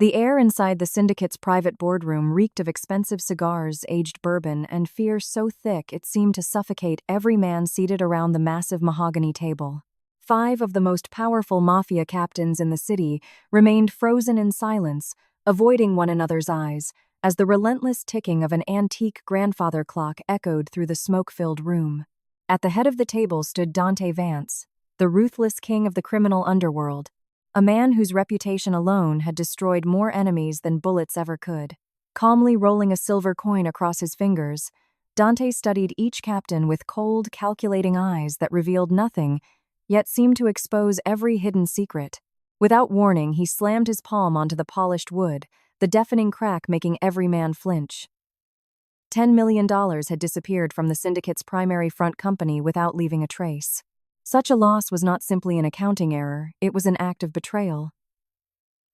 The air inside the syndicate's private boardroom reeked of expensive cigars, aged bourbon, and fear so thick it seemed to suffocate every man seated around the massive mahogany table. 5 of the most powerful mafia captains in the city remained frozen in silence, avoiding one another's eyes, as the relentless ticking of an antique grandfather clock echoed through the smoke-filled room. At the head of the table stood Dante Vance, the ruthless king of the criminal underworld, a man whose reputation alone had destroyed more enemies than bullets ever could. Calmly rolling a silver coin across his fingers, Dante studied each captain with cold, calculating eyes that revealed nothing, yet seemed to expose every hidden secret. Without warning, he slammed his palm onto the polished wood, the deafening crack making every man flinch. $10 million had disappeared from the syndicate's primary front company without leaving a trace. Such a loss was not simply an accounting error, it was an act of betrayal.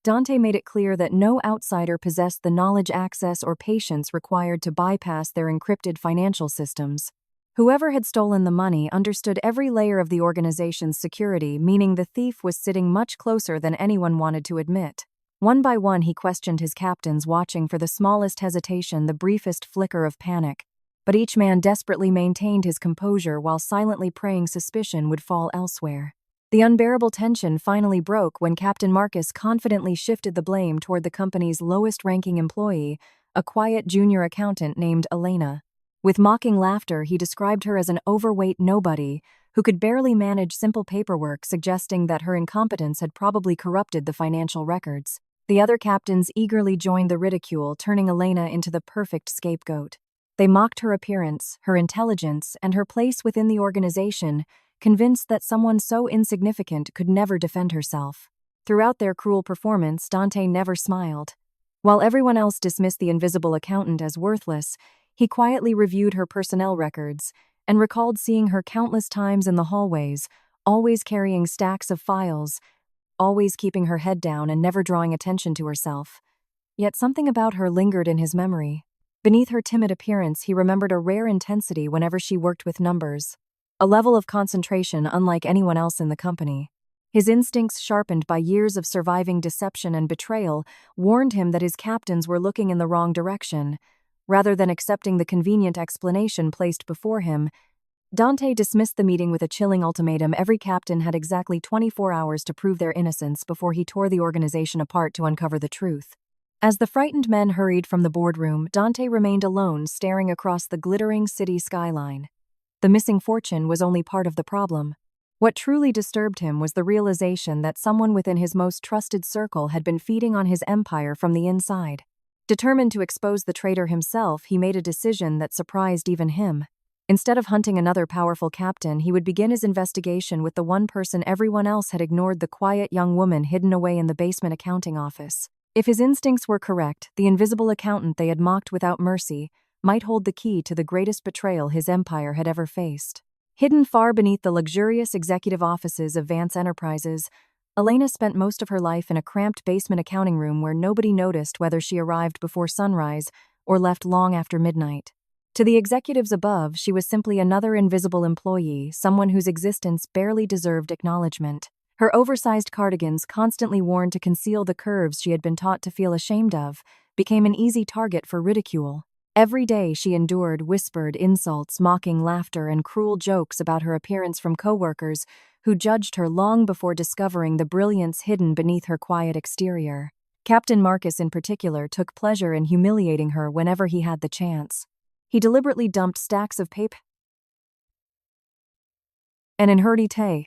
Dante made it clear that no outsider possessed the knowledge, access, or patience required to bypass their encrypted financial systems. Whoever had stolen the money understood every layer of the organization's security, meaning the thief was sitting much closer than anyone wanted to admit. One by one, he questioned his captains, watching for the smallest hesitation, the briefest flicker of panic. But each man desperately maintained his composure while silently praying suspicion would fall elsewhere. The unbearable tension finally broke when Captain Marcus confidently shifted the blame toward the company's lowest-ranking employee, a quiet junior accountant named Elena. With mocking laughter, he described her as an overweight nobody who could barely manage simple paperwork, suggesting that her incompetence had probably corrupted the financial records. The other captains eagerly joined the ridicule, turning Elena into the perfect scapegoat. They mocked her appearance, her intelligence, and her place within the organization, convinced that someone so insignificant could never defend herself. Throughout their cruel performance, Dante never smiled. While everyone else dismissed the invisible accountant as worthless, he quietly reviewed her personnel records and recalled seeing her countless times in the hallways, always carrying stacks of files, always keeping her head down and never drawing attention to herself. Yet something about her lingered in his memory. Beneath her timid appearance, he remembered a rare intensity whenever she worked with numbers, a level of concentration unlike anyone else in the company. His instincts, sharpened by years of surviving deception and betrayal, warned him that his captains were looking in the wrong direction. Rather than accepting the convenient explanation placed before him, Dante dismissed the meeting with a chilling ultimatum. Every captain had exactly 24 hours to prove their innocence before he tore the organization apart to uncover the truth. As the frightened men hurried from the boardroom, Dante remained alone, staring across the glittering city skyline. The missing fortune was only part of the problem. What truly disturbed him was the realization that someone within his most trusted circle had been feeding on his empire from the inside. Determined to expose the traitor himself, he made a decision that surprised even him. Instead of hunting another powerful captain, he would begin his investigation with the one person everyone else had ignored, the quiet young woman hidden away in the basement accounting office. If his instincts were correct, the invisible accountant they had mocked without mercy might hold the key to the greatest betrayal his empire had ever faced. Hidden far beneath the luxurious executive offices of Vance Enterprises, Elena spent most of her life in a cramped basement accounting room where nobody noticed whether she arrived before sunrise or left long after midnight. To the executives above, she was simply another invisible employee, someone whose existence barely deserved acknowledgement. Her oversized cardigans, constantly worn to conceal the curves she had been taught to feel ashamed of, became an easy target for ridicule. Every day she endured whispered insults, mocking laughter, and cruel jokes about her appearance from coworkers who judged her long before discovering the brilliance hidden beneath her quiet exterior. Captain Marcus, in particular, took pleasure in humiliating her whenever he had the chance. He deliberately dumped stacks of paper and in hurry-tay.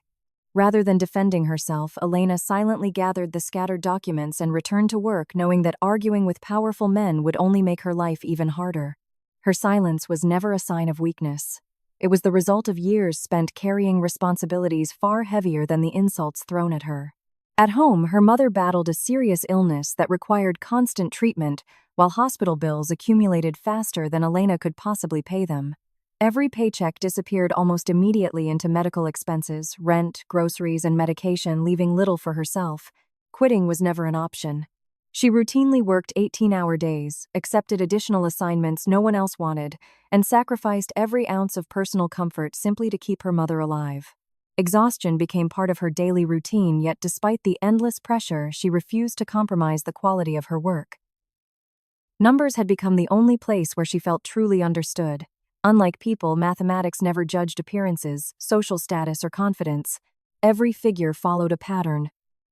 Rather than defending herself, Elena silently gathered the scattered documents and returned to work, knowing that arguing with powerful men would only make her life even harder. Her silence was never a sign of weakness. It was the result of years spent carrying responsibilities far heavier than the insults thrown at her. At home, her mother battled a serious illness that required constant treatment, while hospital bills accumulated faster than Elena could possibly pay them. Every paycheck disappeared almost immediately into medical expenses, rent, groceries, and medication, leaving little for herself. Quitting was never an option. She routinely worked 18-hour days, accepted additional assignments no one else wanted, and sacrificed every ounce of personal comfort simply to keep her mother alive. Exhaustion became part of her daily routine, yet despite the endless pressure, she refused to compromise the quality of her work. Numbers had become the only place where she felt truly understood. Unlike people, mathematics never judged appearances, social status, or confidence. Every figure followed a pattern.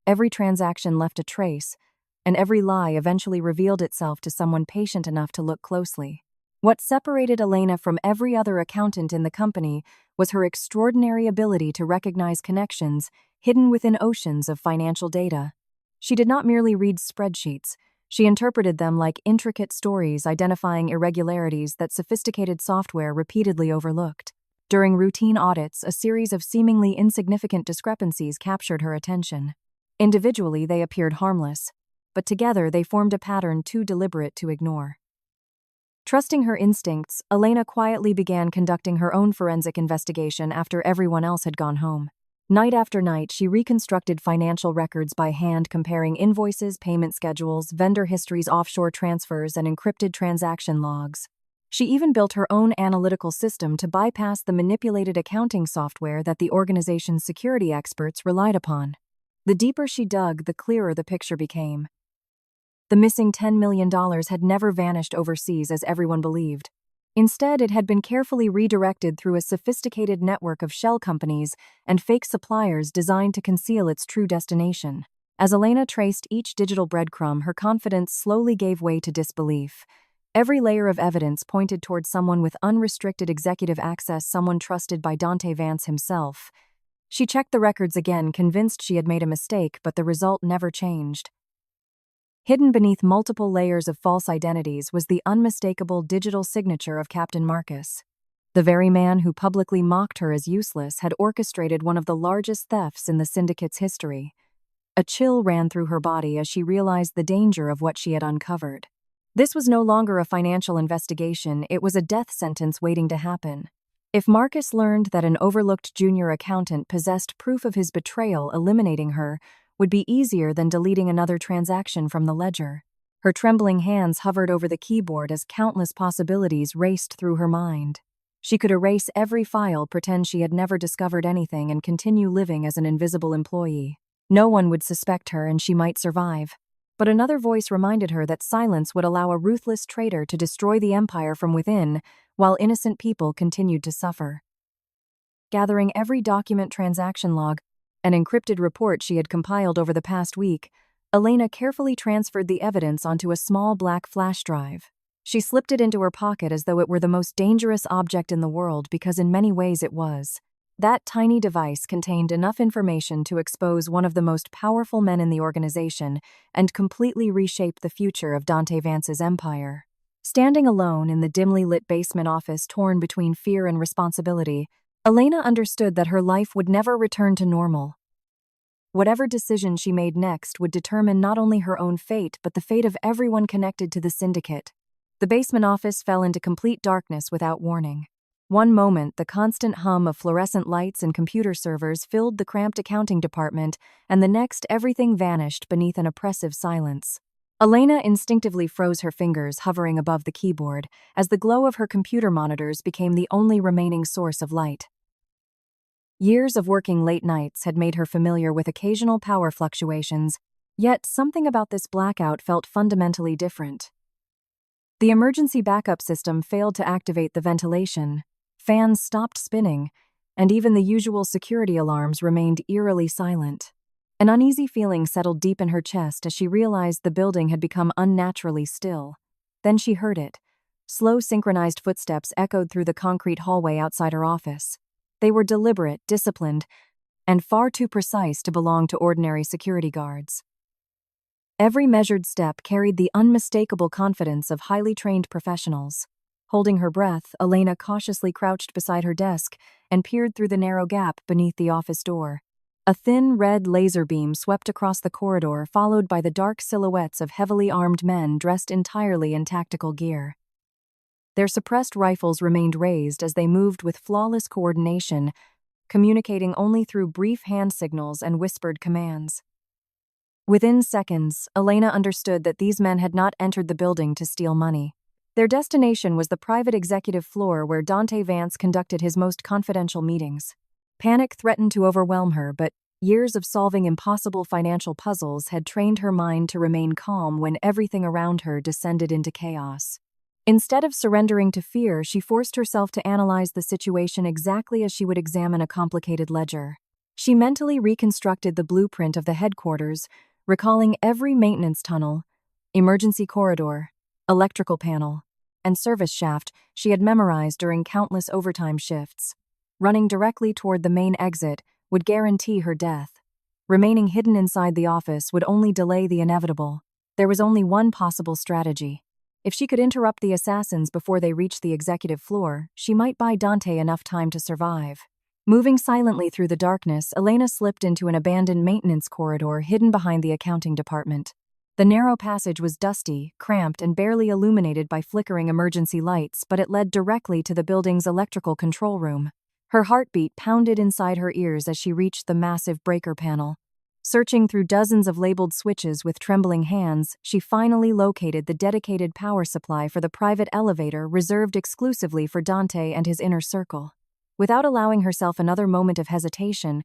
Every transaction left a trace, and every lie eventually revealed itself to someone patient enough to look closely. What separated Elena from every other accountant in the company was her extraordinary ability to recognize connections hidden within oceans of financial data. She did not merely read spreadsheets. She interpreted them like intricate stories, identifying irregularities that sophisticated software repeatedly overlooked. During routine audits, a series of seemingly insignificant discrepancies captured her attention. Individually, they appeared harmless, but together they formed a pattern too deliberate to ignore. Trusting her instincts, Elena quietly began conducting her own forensic investigation after everyone else had gone home. Night after night, she reconstructed financial records by hand, comparing invoices, payment schedules, vendor histories, offshore transfers, and encrypted transaction logs. She even built her own analytical system to bypass the manipulated accounting software that the organization's security experts relied upon. The deeper she dug, the clearer the picture became. The missing $10 million had never vanished overseas as everyone believed. Instead, it had been carefully redirected through a sophisticated network of shell companies and fake suppliers designed to conceal its true destination. As Elena traced each digital breadcrumb, her confidence slowly gave way to disbelief. Every layer of evidence pointed towards someone with unrestricted executive access, someone trusted by Dante Vance himself. She checked the records again, convinced she had made a mistake, but the result never changed. Hidden beneath multiple layers of false identities was the unmistakable digital signature of Captain Marcus. The very man who publicly mocked her as useless had orchestrated one of the largest thefts in the syndicate's history. A chill ran through her body as she realized the danger of what she had uncovered. This was no longer a financial investigation, it was a death sentence waiting to happen. If Marcus learned that an overlooked junior accountant possessed proof of his betrayal, eliminating her would be easier than deleting another transaction from the ledger. Her trembling hands hovered over the keyboard as countless possibilities raced through her mind. She could erase every file, pretend she had never discovered anything, and continue living as an invisible employee. No one would suspect her and she might survive. But another voice reminded her that silence would allow a ruthless traitor to destroy the empire from within, while innocent people continued to suffer. Gathering every document, transaction log, an encrypted report she had compiled over the past week, Elena carefully transferred the evidence onto a small black flash drive. She slipped it into her pocket as though it were the most dangerous object in the world, because in many ways it was. That tiny device contained enough information to expose one of the most powerful men in the organization and completely reshape the future of Dante Vance's empire. Standing alone in the dimly lit basement office, torn between fear and responsibility, Elena understood that her life would never return to normal. Whatever decision she made next would determine not only her own fate but the fate of everyone connected to the syndicate. The basement office fell into complete darkness without warning. One moment, the constant hum of fluorescent lights and computer servers filled the cramped accounting department, and the next, everything vanished beneath an oppressive silence. Elena instinctively froze her fingers, hovering above the keyboard, as the glow of her computer monitors became the only remaining source of light. Years of working late nights had made her familiar with occasional power fluctuations, yet something about this blackout felt fundamentally different. The emergency backup system failed to activate the ventilation, fans stopped spinning, and even the usual security alarms remained eerily silent. An uneasy feeling settled deep in her chest as she realized the building had become unnaturally still. Then she heard it. Slow, synchronized footsteps echoed through the concrete hallway outside her office. They were deliberate, disciplined, and far too precise to belong to ordinary security guards. Every measured step carried the unmistakable confidence of highly trained professionals. Holding her breath, Elena cautiously crouched beside her desk and peered through the narrow gap beneath the office door. A thin red laser beam swept across the corridor, followed by the dark silhouettes of heavily armed men dressed entirely in tactical gear. Their suppressed rifles remained raised as they moved with flawless coordination, communicating only through brief hand signals and whispered commands. Within seconds, Elena understood that these men had not entered the building to steal money. Their destination was the private executive floor where Dante Vance conducted his most confidential meetings. Panic threatened to overwhelm her, but years of solving impossible financial puzzles had trained her mind to remain calm when everything around her descended into chaos. Instead of surrendering to fear, she forced herself to analyze the situation exactly as she would examine a complicated ledger. She mentally reconstructed the blueprint of the headquarters, recalling every maintenance tunnel, emergency corridor, electrical panel, and service shaft she had memorized during countless overtime shifts. Running directly toward the main exit would guarantee her death. Remaining hidden inside the office would only delay the inevitable. There was only one possible strategy. If she could interrupt the assassins before they reached the executive floor, she might buy Dante enough time to survive. Moving silently through the darkness, Elena slipped into an abandoned maintenance corridor hidden behind the accounting department. The narrow passage was dusty, cramped, and barely illuminated by flickering emergency lights, but it led directly to the building's electrical control room. Her heartbeat pounded inside her ears as she reached the massive breaker panel. Searching through dozens of labeled switches with trembling hands, she finally located the dedicated power supply for the private elevator reserved exclusively for Dante and his inner circle. Without allowing herself another moment of hesitation,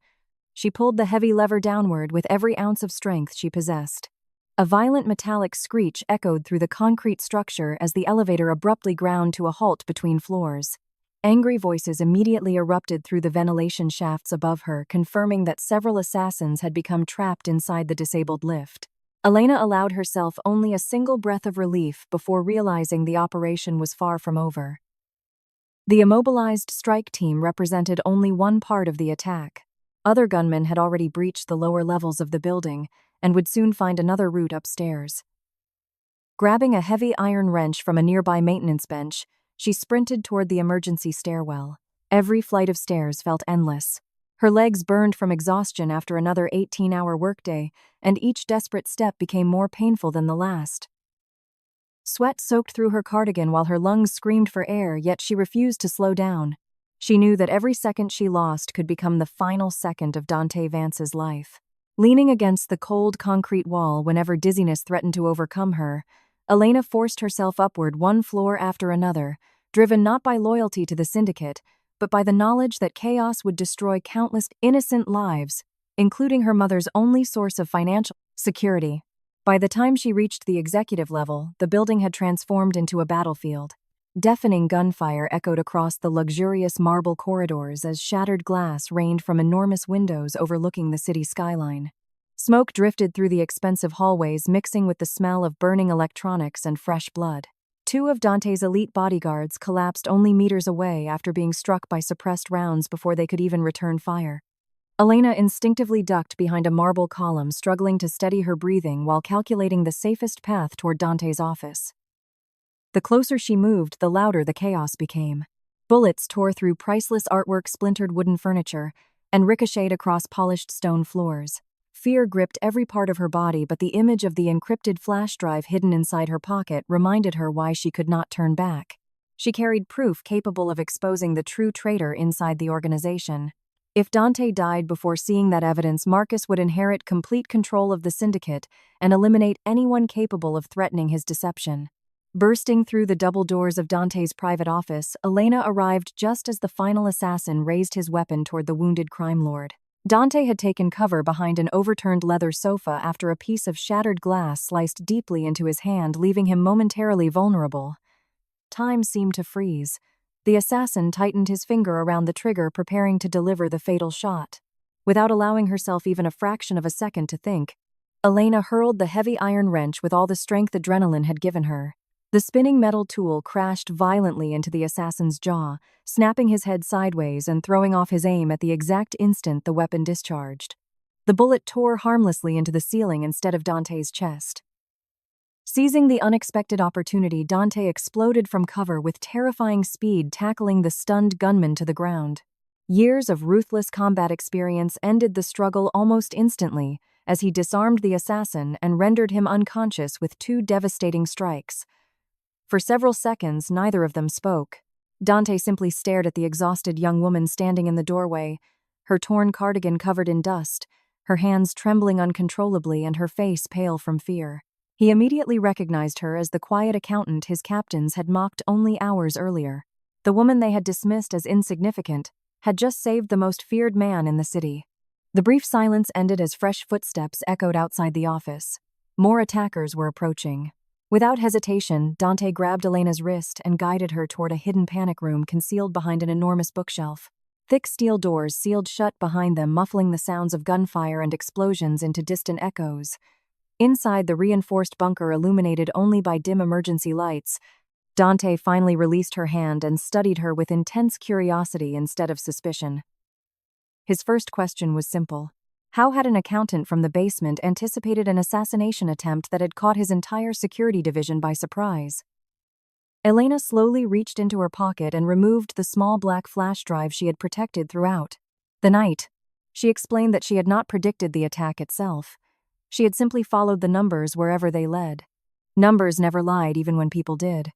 she pulled the heavy lever downward with every ounce of strength she possessed. A violent metallic screech echoed through the concrete structure as the elevator abruptly ground to a halt between floors. Angry voices immediately erupted through the ventilation shafts above her, confirming that several assassins had become trapped inside the disabled lift. Elena allowed herself only a single breath of relief before realizing the operation was far from over. The immobilized strike team represented only one part of the attack. Other gunmen had already breached the lower levels of the building and would soon find another route upstairs. Grabbing a heavy iron wrench from a nearby maintenance bench, she sprinted toward the emergency stairwell. Every flight of stairs felt endless. Her legs burned from exhaustion after another 18-hour workday, and each desperate step became more painful than the last. Sweat soaked through her cardigan while her lungs screamed for air, yet she refused to slow down. She knew that every second she lost could become the final second of Dante Vance's life. Leaning against the cold concrete wall whenever dizziness threatened to overcome her, Elena forced herself upward one floor after another, driven not by loyalty to the syndicate, but by the knowledge that chaos would destroy countless innocent lives, including her mother's only source of financial security. By the time she reached the executive level, the building had transformed into a battlefield. Deafening gunfire echoed across the luxurious marble corridors as shattered glass rained from enormous windows overlooking the city skyline. Smoke drifted through the expensive hallways, mixing with the smell of burning electronics and fresh blood. Two of Dante's elite bodyguards collapsed only meters away after being struck by suppressed rounds before they could even return fire. Elena instinctively ducked behind a marble column, struggling to steady her breathing while calculating the safest path toward Dante's office. The closer she moved, the louder the chaos became. Bullets tore through priceless artwork, splintered wooden furniture, and ricocheted across polished stone floors. Fear gripped every part of her body, but the image of the encrypted flash drive hidden inside her pocket reminded her why she could not turn back. She carried proof capable of exposing the true traitor inside the organization. If Dante died before seeing that evidence, Marcus would inherit complete control of the syndicate and eliminate anyone capable of threatening his deception. Bursting through the double doors of Dante's private office, Elena arrived just as the final assassin raised his weapon toward the wounded crime lord. Dante had taken cover behind an overturned leather sofa after a piece of shattered glass sliced deeply into his hand, leaving him momentarily vulnerable. Time seemed to freeze. The assassin tightened his finger around the trigger, preparing to deliver the fatal shot. Without allowing herself even a fraction of a second to think, Elena hurled the heavy iron wrench with all the strength adrenaline had given her. The spinning metal tool crashed violently into the assassin's jaw, snapping his head sideways and throwing off his aim at the exact instant the weapon discharged. The bullet tore harmlessly into the ceiling instead of Dante's chest. Seizing the unexpected opportunity, Dante exploded from cover with terrifying speed, tackling the stunned gunman to the ground. Years of ruthless combat experience ended the struggle almost instantly, as he disarmed the assassin and rendered him unconscious with two devastating strikes. For several seconds, neither of them spoke. Dante simply stared at the exhausted young woman standing in the doorway, her torn cardigan covered in dust, her hands trembling uncontrollably and her face pale from fear. He immediately recognized her as the quiet accountant his captains had mocked only hours earlier. The woman they had dismissed as insignificant had just saved the most feared man in the city. The brief silence ended as fresh footsteps echoed outside the office. More attackers were approaching. Without hesitation, Dante grabbed Elena's wrist and guided her toward a hidden panic room concealed behind an enormous bookshelf. Thick steel doors sealed shut behind them, muffling the sounds of gunfire and explosions into distant echoes. Inside the reinforced bunker, illuminated only by dim emergency lights, Dante finally released her hand and studied her with intense curiosity instead of suspicion. His first question was simple. How had an accountant from the basement anticipated an assassination attempt that had caught his entire security division by surprise? Elena slowly reached into her pocket and removed the small black flash drive she had protected throughout the night. She explained that she had not predicted the attack itself. She had simply followed the numbers wherever they led. Numbers never lied, even when people did.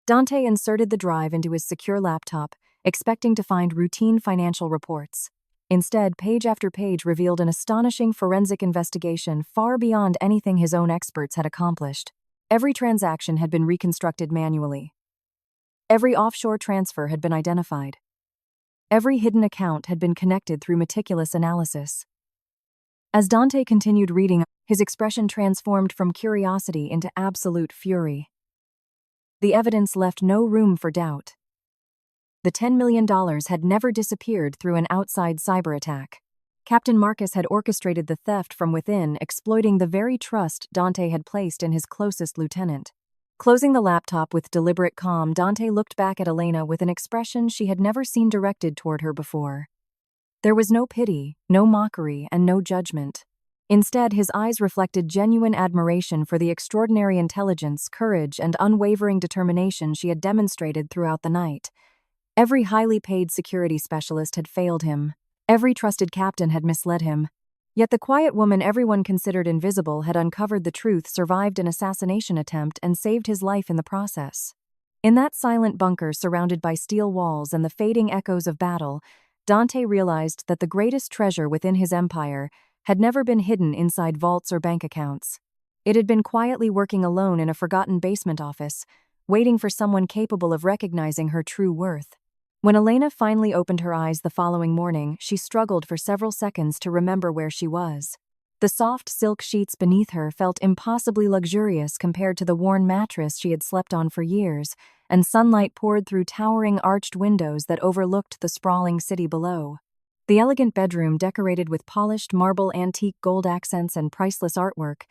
Dante inserted the drive into his secure laptop, expecting to find routine financial reports. Instead, page after page revealed an astonishing forensic investigation far beyond anything his own experts had accomplished. Every transaction had been reconstructed manually. Every offshore transfer had been identified. Every hidden account had been connected through meticulous analysis. As Dante continued reading, his expression transformed from curiosity into absolute fury. The evidence left no room for doubt. The $10 million had never disappeared through an outside cyber attack. Captain Marcus had orchestrated the theft from within, exploiting the very trust Dante had placed in his closest lieutenant. Closing the laptop with deliberate calm, Dante looked back at Elena with an expression she had never seen directed toward her before. There was no pity, no mockery, and no judgment. Instead, his eyes reflected genuine admiration for the extraordinary intelligence, courage, and unwavering determination she had demonstrated throughout the night. Every highly paid security specialist had failed him. Every trusted captain had misled him. Yet the quiet woman everyone considered invisible had uncovered the truth, survived an assassination attempt, and saved his life in the process. In that silent bunker surrounded by steel walls and the fading echoes of battle, Dante realized that the greatest treasure within his empire had never been hidden inside vaults or bank accounts. It had been quietly working alone in a forgotten basement office, waiting for someone capable of recognizing her true worth. When Elena finally opened her eyes the following morning, she struggled for several seconds to remember where she was. The soft silk sheets beneath her felt impossibly luxurious compared to the worn mattress she had slept on for years, and sunlight poured through towering arched windows that overlooked the sprawling city below. The elegant bedroom, decorated with polished marble, antique gold accents, and priceless artwork,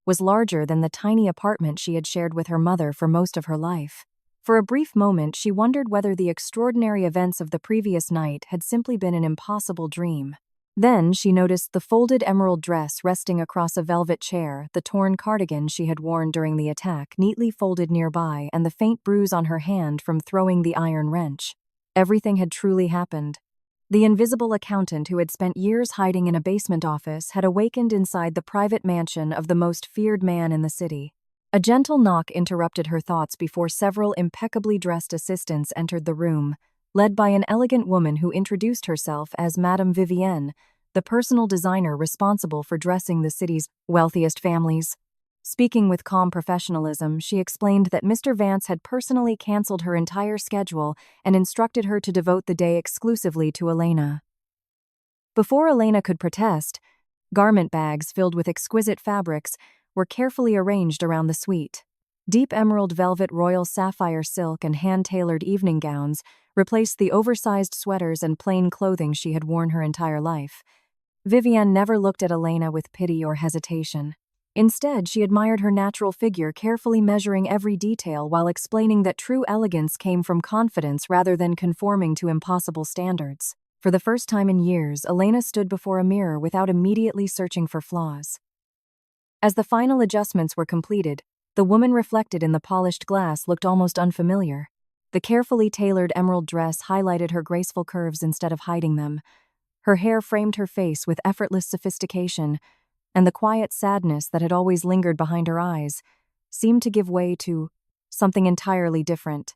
was larger than the tiny apartment she had shared with her mother for most of her life. For a brief moment, she wondered whether the extraordinary events of the previous night had simply been an impossible dream. Then she noticed the folded emerald dress resting across a velvet chair, the torn cardigan she had worn during the attack neatly folded nearby, and the faint bruise on her hand from throwing the iron wrench. Everything had truly happened. The invisible accountant who had spent years hiding in a basement office had awakened inside the private mansion of the most feared man in the city. A gentle knock interrupted her thoughts before several impeccably dressed assistants entered the room, led by an elegant woman who introduced herself as Madame Vivienne, the personal designer responsible for dressing the city's wealthiest families. Speaking with calm professionalism, she explained that Mr. Vance had personally canceled her entire schedule and instructed her to devote the day exclusively to Elena. Before Elena could protest, garment bags filled with exquisite fabrics were carefully arranged around the suite. Deep emerald velvet, royal sapphire silk, and hand-tailored evening gowns replaced the oversized sweaters and plain clothing she had worn her entire life. Vivienne never looked at Elena with pity or hesitation. Instead, she admired her natural figure, carefully measuring every detail while explaining that true elegance came from confidence rather than conforming to impossible standards. For the first time in years, Elena stood before a mirror without immediately searching for flaws. As the final adjustments were completed, the woman reflected in the polished glass looked almost unfamiliar. The carefully tailored emerald dress highlighted her graceful curves instead of hiding them. Her hair framed her face with effortless sophistication, and the quiet sadness that had always lingered behind her eyes seemed to give way to something entirely different.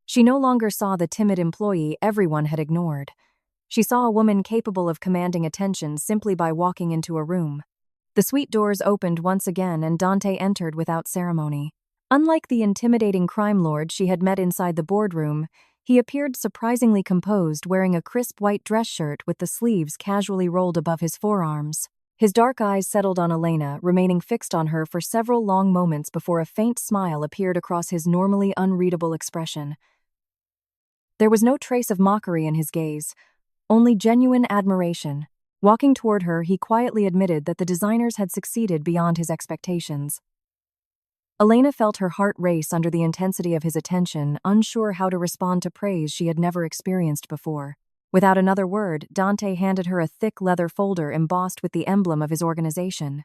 She no longer saw the timid employee everyone had ignored. She saw a woman capable of commanding attention simply by walking into a room. The suite doors opened once again, and Dante entered without ceremony. Unlike the intimidating crime lord she had met inside the boardroom, He appeared surprisingly composed, wearing a crisp white dress shirt with the sleeves casually rolled above his forearms. His dark eyes settled on Elena, remaining fixed on her for several long moments before a faint smile appeared across his normally unreadable expression. There was no trace of mockery in his gaze, only genuine admiration. Walking toward her, he quietly admitted that the designers had succeeded beyond his expectations. Elena felt her heart race under the intensity of his attention, unsure how to respond to praise she had never experienced before. Without another word, Dante handed her a thick leather folder embossed with the emblem of his organization.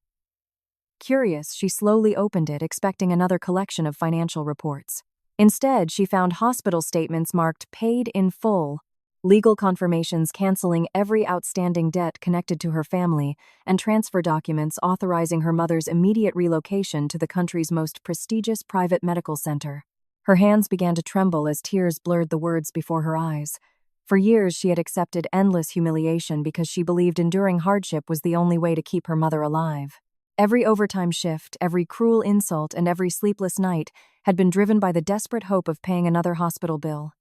Curious, she slowly opened it, expecting another collection of financial reports. Instead, she found hospital statements marked "paid in full," legal confirmations canceling every outstanding debt connected to her family, and transfer documents authorizing her mother's immediate relocation to the country's most prestigious private medical center. Her hands began to tremble as tears blurred the words before her eyes. For years, she had accepted endless humiliation because she believed enduring hardship was the only way to keep her mother alive. Every overtime shift, every cruel insult, and every sleepless night had been driven by the desperate hope of paying another hospital bill.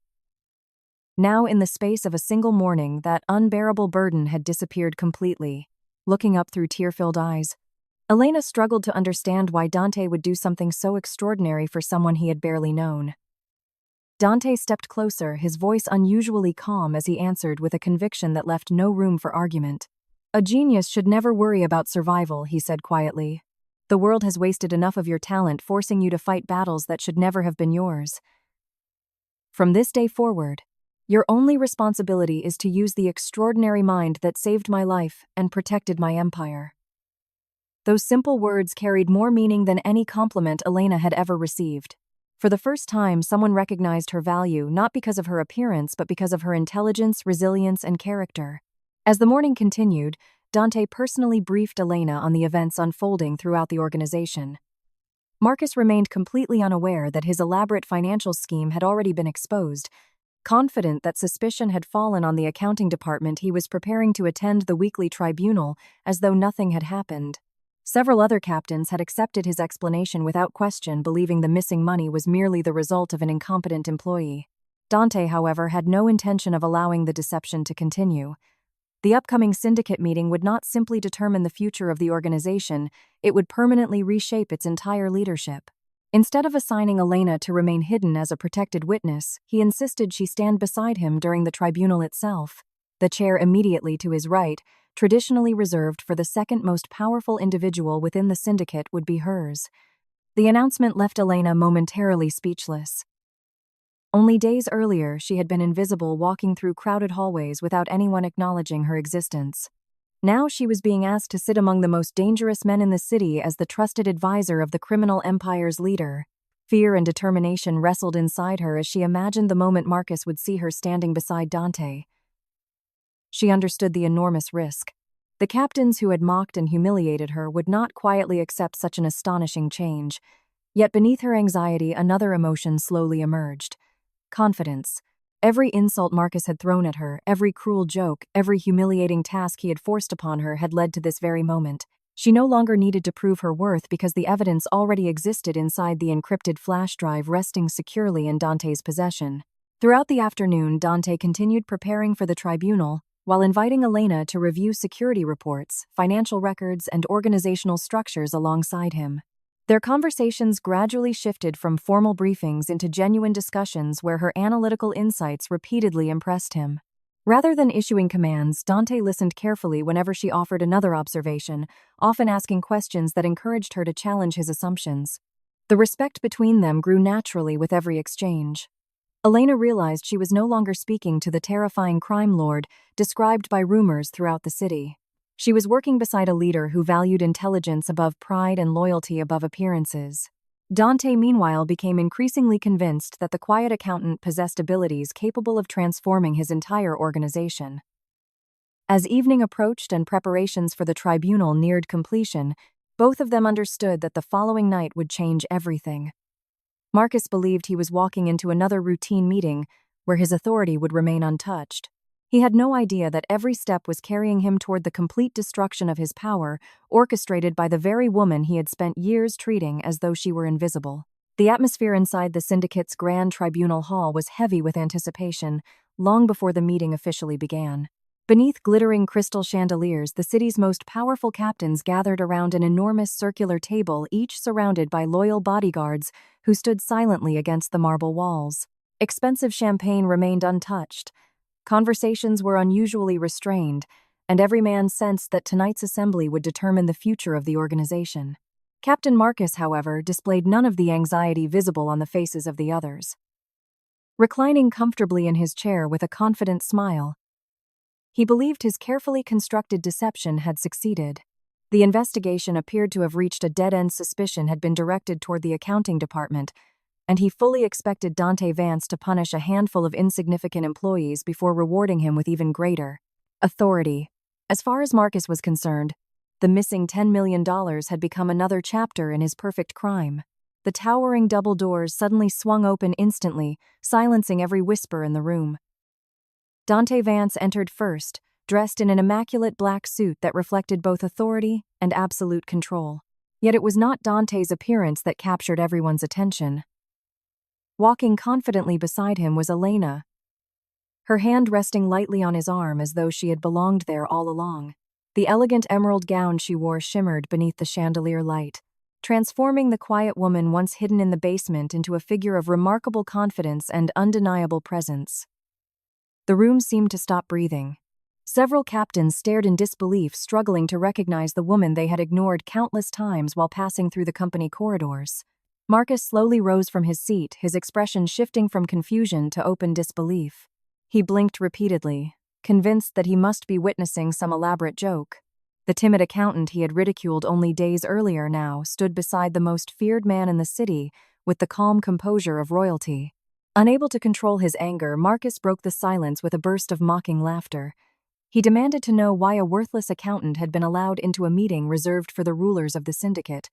Now, in the space of a single morning, that unbearable burden had disappeared completely. Looking up through tear-filled eyes, Elena struggled to understand why Dante would do something so extraordinary for someone he had barely known. Dante stepped closer, his voice unusually calm as he answered with a conviction that left no room for argument. "A genius should never worry about survival," he said quietly. "The world has wasted enough of your talent, forcing you to fight battles that should never have been yours. From this day forward, your only responsibility is to use the extraordinary mind that saved my life and protected my empire." Those simple words carried more meaning than any compliment Elena had ever received. For the first time, someone recognized her value, not because of her appearance, but because of her intelligence, resilience, and character. As the morning continued, Dante personally briefed Elena on the events unfolding throughout the organization. Marcus remained completely unaware that his elaborate financial scheme had already been exposed. Confident that suspicion had fallen on the accounting department, he was preparing to attend the weekly tribunal as though nothing had happened. Several other captains had accepted his explanation without question, believing the missing money was merely the result of an incompetent employee. Dante, however, had no intention of allowing the deception to continue. The upcoming syndicate meeting would not simply determine the future of the organization, it would permanently reshape its entire leadership. Instead of assigning Elena to remain hidden as a protected witness, he insisted she stand beside him during the tribunal itself. The chair immediately to his right, traditionally reserved for the second most powerful individual within the syndicate, would be hers. The announcement left Elena momentarily speechless. Only days earlier, she had been invisible, walking through crowded hallways without anyone acknowledging her existence. Now she was being asked to sit among the most dangerous men in the city as the trusted advisor of the criminal empire's leader. Fear and determination wrestled inside her as she imagined the moment Marcus would see her standing beside Dante. She understood the enormous risk. The captains who had mocked and humiliated her would not quietly accept such an astonishing change. Yet beneath her anxiety, another emotion slowly emerged. Confidence. Every insult Marcus had thrown at her, every cruel joke, every humiliating task he had forced upon her had led to this very moment. She no longer needed to prove her worth because the evidence already existed inside the encrypted flash drive resting securely in Dante's possession. Throughout the afternoon, Dante continued preparing for the tribunal, while inviting Elena to review security reports, financial records, and organizational structures alongside him. Their conversations gradually shifted from formal briefings into genuine discussions where her analytical insights repeatedly impressed him. Rather than issuing commands, Dante listened carefully whenever she offered another observation, often asking questions that encouraged her to challenge his assumptions. The respect between them grew naturally with every exchange. Elena realized she was no longer speaking to the terrifying crime lord described by rumors throughout the city. She was working beside a leader who valued intelligence above pride and loyalty above appearances. Dante, meanwhile, became increasingly convinced that the quiet accountant possessed abilities capable of transforming his entire organization. As evening approached and preparations for the tribunal neared completion, both of them understood that the following night would change everything. Marcus believed he was walking into another routine meeting where his authority would remain untouched. He had no idea that every step was carrying him toward the complete destruction of his power, orchestrated by the very woman he had spent years treating as though she were invisible. The atmosphere inside the syndicate's grand tribunal hall was heavy with anticipation, long before the meeting officially began. Beneath glittering crystal chandeliers, the city's most powerful captains gathered around an enormous circular table, each surrounded by loyal bodyguards who stood silently against the marble walls. Expensive champagne remained untouched. Conversations were unusually restrained, and every man sensed that tonight's assembly would determine the future of the organization. Captain Marcus, however, displayed none of the anxiety visible on the faces of the others. Reclining comfortably in his chair with a confident smile, he believed his carefully constructed deception had succeeded. The investigation appeared to have reached a dead-end. Suspicion had been directed toward the accounting department, and he fully expected Dante Vance to punish a handful of insignificant employees before rewarding him with even greater authority. As far as Marcus was concerned, the missing $10 million had become another chapter in his perfect crime. The towering double doors suddenly swung open instantly, silencing every whisper in the room. Dante Vance entered first, dressed in an immaculate black suit that reflected both authority and absolute control. Yet it was not Dante's appearance that captured everyone's attention. Walking confidently beside him was Elena, her hand resting lightly on his arm as though she had belonged there all along. The elegant emerald gown she wore shimmered beneath the chandelier light, transforming the quiet woman once hidden in the basement into a figure of remarkable confidence and undeniable presence. The room seemed to stop breathing. Several captains stared in disbelief, struggling to recognize the woman they had ignored countless times while passing through the company corridors. Marcus slowly rose from his seat, his expression shifting from confusion to open disbelief. He blinked repeatedly, convinced that he must be witnessing some elaborate joke. The timid accountant he had ridiculed only days earlier now stood beside the most feared man in the city with the calm composure of royalty. Unable to control his anger, Marcus broke the silence with a burst of mocking laughter. He demanded to know why a worthless accountant had been allowed into a meeting reserved for the rulers of the syndicate.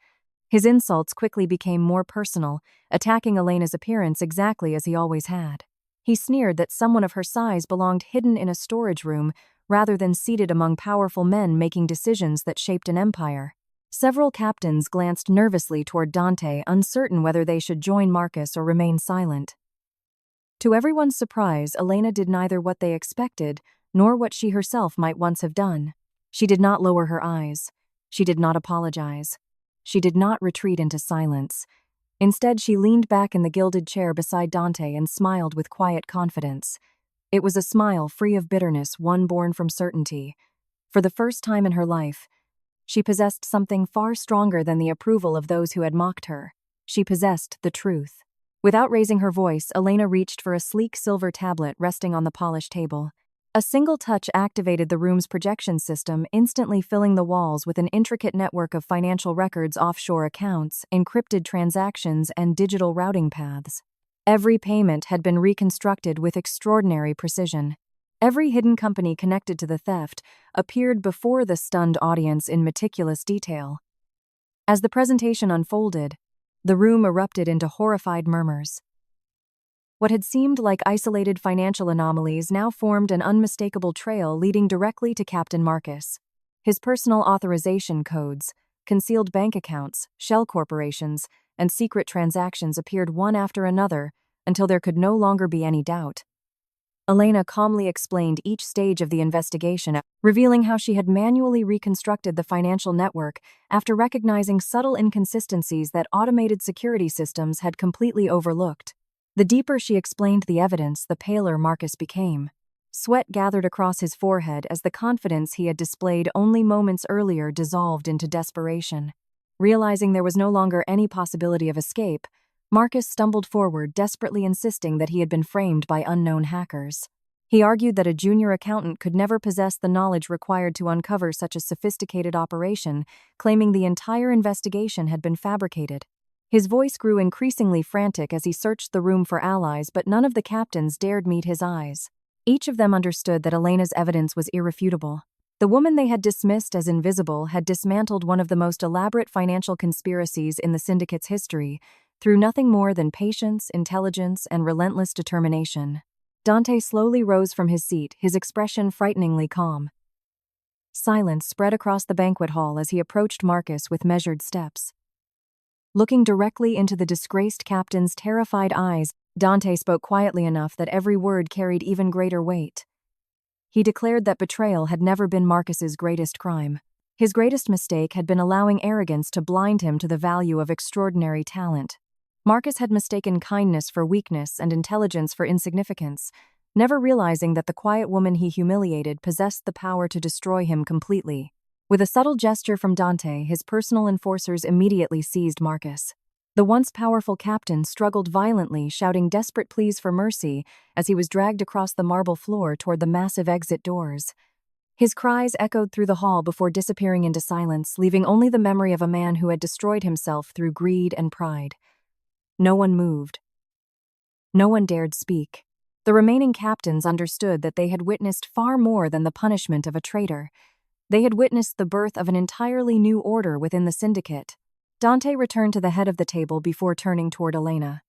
His insults quickly became more personal, attacking Elena's appearance exactly as he always had. He sneered that someone of her size belonged hidden in a storage room rather than seated among powerful men making decisions that shaped an empire. Several captains glanced nervously toward Dante, uncertain whether they should join Marcus or remain silent. To everyone's surprise, Elena did neither what they expected nor what she herself might once have done. She did not lower her eyes. She did not apologize. She did not retreat into silence. Instead, she leaned back in the gilded chair beside Dante and smiled with quiet confidence. It was a smile free of bitterness, one born from certainty. For the first time in her life, she possessed something far stronger than the approval of those who had mocked her. She possessed the truth. Without raising her voice, Elena reached for a sleek silver tablet resting on the polished table. A single touch activated the room's projection system, instantly filling the walls with an intricate network of financial records, offshore accounts, encrypted transactions, and digital routing paths. Every payment had been reconstructed with extraordinary precision. Every hidden company connected to the theft appeared before the stunned audience in meticulous detail. As the presentation unfolded, the room erupted into horrified murmurs. What had seemed like isolated financial anomalies now formed an unmistakable trail leading directly to Captain Marcus. His personal authorization codes, concealed bank accounts, shell corporations, and secret transactions appeared one after another until there could no longer be any doubt. Elena calmly explained each stage of the investigation, revealing how she had manually reconstructed the financial network after recognizing subtle inconsistencies that automated security systems had completely overlooked. The deeper she explained the evidence, the paler Marcus became. Sweat gathered across his forehead as the confidence he had displayed only moments earlier dissolved into desperation. Realizing there was no longer any possibility of escape, Marcus stumbled forward, desperately insisting that he had been framed by unknown hackers. He argued that a junior accountant could never possess the knowledge required to uncover such a sophisticated operation, claiming the entire investigation had been fabricated. His voice grew increasingly frantic as he searched the room for allies, but none of the captains dared meet his eyes. Each of them understood that Elena's evidence was irrefutable. The woman they had dismissed as invisible had dismantled one of the most elaborate financial conspiracies in the syndicate's history, through nothing more than patience, intelligence, and relentless determination. Dante slowly rose from his seat, his expression frighteningly calm. Silence spread across the banquet hall as he approached Marcus with measured steps. Looking directly into the disgraced captain's terrified eyes, Dante spoke quietly enough that every word carried even greater weight. He declared that betrayal had never been Marcus's greatest crime. His greatest mistake had been allowing arrogance to blind him to the value of extraordinary talent. Marcus had mistaken kindness for weakness and intelligence for insignificance, never realizing that the quiet woman he humiliated possessed the power to destroy him completely. With a subtle gesture from Dante, his personal enforcers immediately seized Marcus. The once powerful captain struggled violently, shouting desperate pleas for mercy as he was dragged across the marble floor toward the massive exit doors. His cries echoed through the hall before disappearing into silence, leaving only the memory of a man who had destroyed himself through greed and pride. No one moved. No one dared speak. The remaining captains understood that they had witnessed far more than the punishment of a traitor. They had witnessed the birth of an entirely new order within the syndicate. Dante returned to the head of the table before turning toward Elena.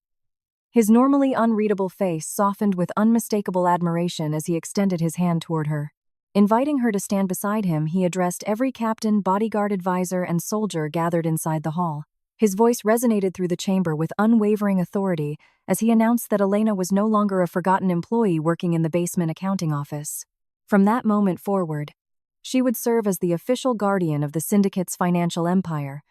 His normally unreadable face softened with unmistakable admiration as he extended his hand toward her. Inviting her to stand beside him, he addressed every captain, bodyguard, advisor, and soldier gathered inside the hall. His voice resonated through the chamber with unwavering authority as he announced that Elena was no longer a forgotten employee working in the basement accounting office. From that moment forward, she would serve as the official guardian of the syndicate's financial empire,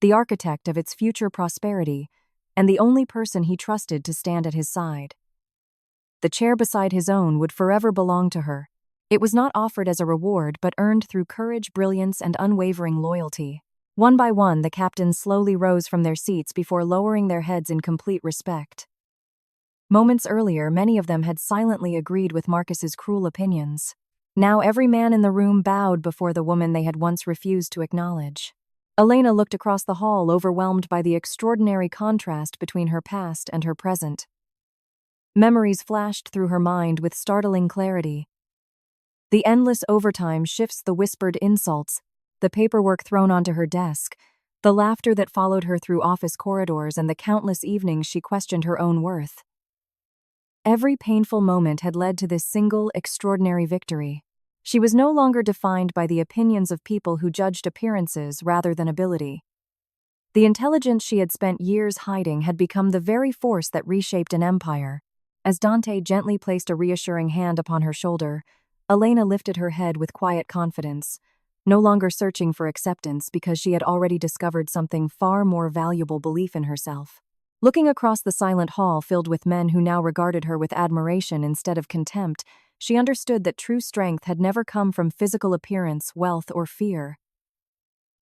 the architect of its future prosperity, and the only person he trusted to stand at his side. The chair beside his own would forever belong to her. It was not offered as a reward but earned through courage, brilliance, and unwavering loyalty. One by one, the captains slowly rose from their seats before lowering their heads in complete respect. Moments earlier, many of them had silently agreed with Marcus's cruel opinions. Now every man in the room bowed before the woman they had once refused to acknowledge. Elena looked across the hall, overwhelmed by the extraordinary contrast between her past and her present. Memories flashed through her mind with startling clarity. The endless overtime shifts, the whispered insults, the paperwork thrown onto her desk, the laughter that followed her through office corridors, and the countless evenings she questioned her own worth. Every painful moment had led to this single, extraordinary victory. She was no longer defined by the opinions of people who judged appearances rather than ability. The intelligence she had spent years hiding had become the very force that reshaped an empire. As Dante gently placed a reassuring hand upon her shoulder, Elena lifted her head with quiet confidence, no longer searching for acceptance because she had already discovered something far more valuable: belief in herself. Looking across the silent hall filled with men who now regarded her with admiration instead of contempt, she understood that true strength had never come from physical appearance, wealth, or fear.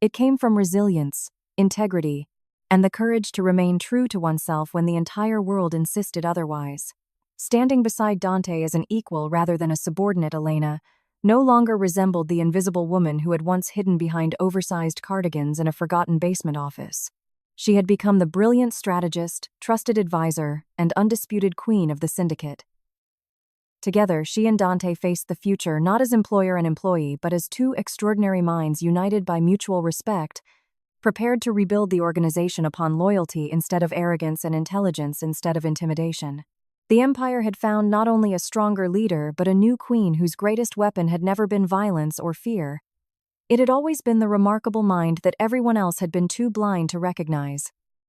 It came from resilience, integrity, and the courage to remain true to oneself when the entire world insisted otherwise. Standing beside Dante as an equal rather than a subordinate, Elena no longer resembled the invisible woman who had once hidden behind oversized cardigans in a forgotten basement office. She had become the brilliant strategist, trusted advisor, and undisputed queen of the syndicate. Together, she and Dante faced the future not as employer and employee, but as two extraordinary minds united by mutual respect, prepared to rebuild the organization upon loyalty instead of arrogance and intelligence instead of intimidation. The empire had found not only a stronger leader, but a new queen whose greatest weapon had never been violence or fear. It had always been the remarkable mind that everyone else had been too blind to recognize.